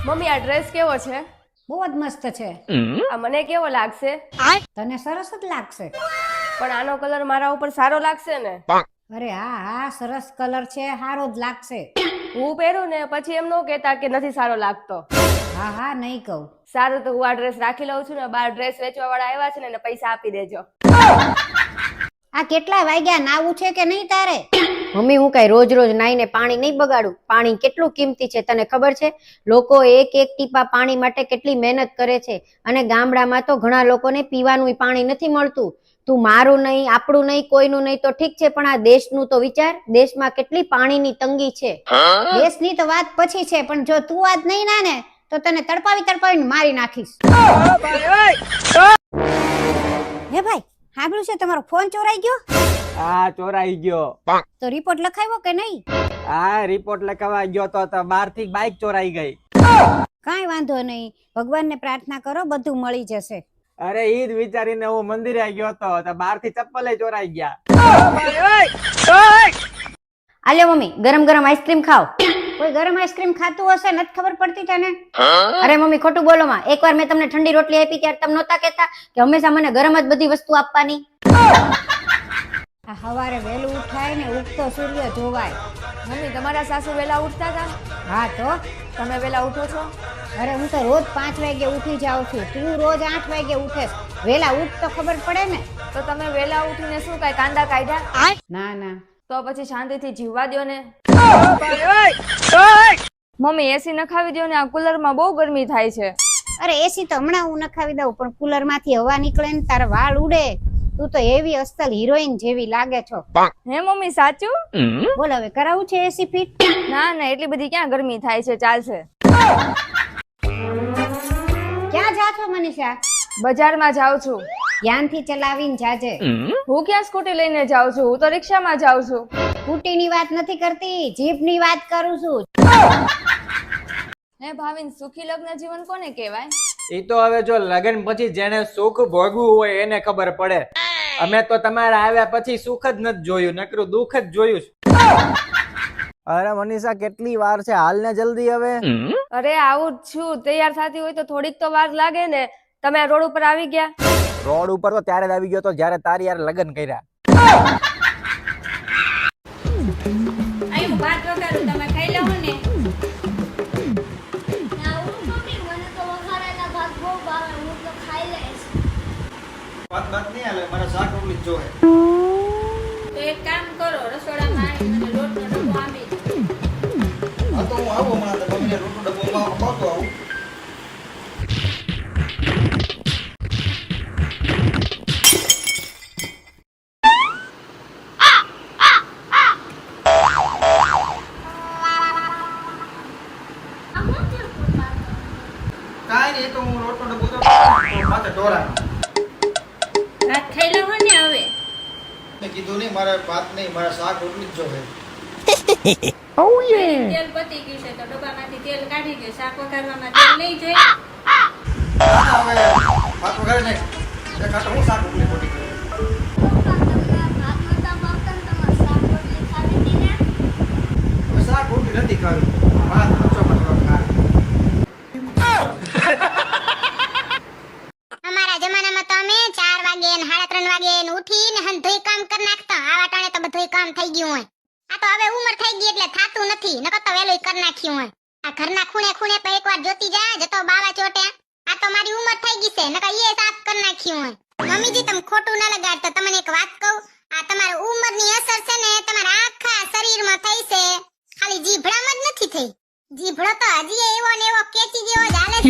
Mummy આ dress કેવો છે? બહુ જ મસ્ત છે. આ મને કેવો લાગશે? તને સરસ જ લાગશે. પણ આનો કલર મારા ઉપર સારો લાગશે ને? અરે હા હા, સરસ કલર છે, સારો જ લાગશે. હું પહેરું ને પછી એમ ન કહેતા કે નથી સારો લાગતો. હા હા, નહીં કહું. સારું તો હું આ ડ્રેસ રાખી લઉં છું ને, બાર ડ્રેસ વેચવા વાળા આવ્યા છે ને એને પૈસા આપી દેજો. આ કેટલા વાગ્યા, નાવું છે કે નહીં તારે? મમ્મી હું કઈ રોજ રોજ નાઈને પાણી નહીં બગાડું. પાણી કેટલું કિંમતી છે તને ખબર છે? લોકો એક એક ટીપા પાણી માટે કેટલી મહેનત કરે છે, અને ગામડામાં તો ઘણા લોકોને પીવાનું પાણી નથી મળતું. તું મારું નહીં, આપણું નહીં, કોઈનું નહીં તો ઠીક છે, પણ આ દેશનું તો વિચાર. દેશમાં કેટલી પાણીની તંગી છે. દેશની તો વાત પછી છે, પણ જો તું આજ નહીં ના ને તો તને તડપાવીને મારી નાખીશ. હે ભાઈ, સાંભળ્યું છે તમારો ફોન ચોરાઈ ગયો? હા, ચોરાઈ ગયો. તો રિપોર્ટ લખાવ્યો કે નહીં? હા, રિપોર્ટ લખાવા ગયો તો બહારથી બાઈક ચોરાઈ ગઈ. કાંઈ વાંધો નહીં, ભગવાનને પ્રાર્થના કરો, બધું મળી જશે. અરે ઈ જ વિચારીને હું મંદિરે ગયો તો બહારથી ચપ્પલે ચોરાઈ ગયા. આલ્યો મમ્મી, ગરમ ગરમ આઈસ્ક્રીમ ખાઓ. કોઈ ગરમ આઈસ્ક્રીમ ખાતું હશે, નથી ખબર પડતી તને? અરે મમ્મી ખોટું બોલો માં. એકવાર મેં તમને ઠંડી રોટલી આપી ત્યારે તમે નહોતા કહેતા કે હંમેશા મને ગરમ જ બધી વસ્તુ આપવાની? આ સવારે વહેલું ઉઠાય ને ઉગતો સૂર્ય જોવાય. મમ્મી તમારા સાસુ વેલા ઉઠતા હતા? હા તો તમે વેલા ઉઠો છો? અરે હું તો રોજ 5 વાગે ઉઠી જાઉં છું. તું રોજ 8 વાગે ઉઠેસ. વેલા ઉઠ તો ખબર પડે ને. તો તમે વેલા ઉઠીને શું કાંઈ કાંદા કાઢ્યા? ના ના, તો પછી શાંતિથી જીવવા દ્યો ને. મમ્મી એસી નખાવી દ્યો ને, આ કુલરમાં બહુ ગરમી થાય છે. અરે એસી તો હમણાં હું નખાવી દઉં, પણ કુલર માંથી હવા નીકળે ને તારા વાળ ઉડે. તું તો એવી અસલ હિરોઈન જેવી લાગે છો. હે મમ્મી સાચું? બોલ હવે કરાવું છે એસી ફિટ? ના ના, એટલી બધી ક્યાં ગરમી થાય છે, ચાલશે. ક્યાં જા છો મનીષા? બજારમાં જાઉં છું. ધ્યાનથી ચલાવીને જાજે. હું ક્યાં સ્કૂટી લઈને જાઉં છું? હું તો રિક્ષામાં જાઉં છું. સ્કૂટીની વાત નથી કરતી, જીભની વાત કરું છું. હે ભાવિન, સુખી લગ્ન જીવન કોને કહેવાય? ઈ તો હવે જો લગ્ન પછી જેને સુખ ભોગવું હોય એને ખબર પડે. અમે તો તમારા આવ્યા પછી સુખ જ નથી જોયું, નકરું દુઃખ જ જોયું છે. અરે મનીષા, કેટલી વાર છે, હાલ ને જલ્દી હવે. અરે આવું જ છું. તૈયાર થતી હોય તો થોડીક તો વાર લાગે ને. તમે રોડ ઉપર આવી ગયા? રોડ ઉપર તો ત્યારે જ આવી ગયો તો જ્યારે તારી યાર લગ્ન કર્યા. અહીં ભાત વઘારું, તમે ખાઈ લેવો ને. તો એક કામ કરો, રસોડામાં આવીને મને લોટનો ડબ્બો આપી દો. કાંઈ નહીં, તો હું રોટનો ડબ્બો તો માથે ઢોરાનો. ભાત ખાઈ લેવો ને હવે. મેં કીધું નહીં, મારે ભાત નહીં, મારે શાક રોટલી જ જોવે. તેલ પતી ગયું છે તો ડબ્બામાંથી તેલ કાઢી ગયું. શાક વઘારવામાં તેલ નહીં જોઈએ. હવે ભાત વઘારે નહીં, એ ખાતો હું શાક રોટલી ખોટી કરું. હવે શાક રોટલી નથી ખાવી, ભાત રસોઈમાં ખાવી. અમારા જમાનામાં તો અમે 4 વાગે ને 3:30 વાગે ને ઉઠીને હંધોઈ કામ કરી નાખતા. આવા ટાણે તો બધુંય કામ થઈ ગયું હોય. આ તો હવે ઉંમર થઈ ગઈ એટલે થાતું નથી, નકર તો વેલું કરી નાખ્યું હોય. આ ઘરના ખૂણે ખૂણે તો એકવાર જોતી જા, જતો બાવા ચોટ્યા. આ તો મારી ઉંમર થઈ ગઈ છે, નકર ઈએ સાફ કરી નાખ્યું હોય. મમ્મીજી તમે ખોટું ના લગાડતા. તમને એક વાત કહું, આ તમારી ઉંમરની અસર છે ને તમારા આખા શરીરમાં થઈ છે, ખાલી જીભડામાં જ નથી થઈ. જીભડો તો હજી એવો ને એવો કેચી જેવો જ હાલે છે.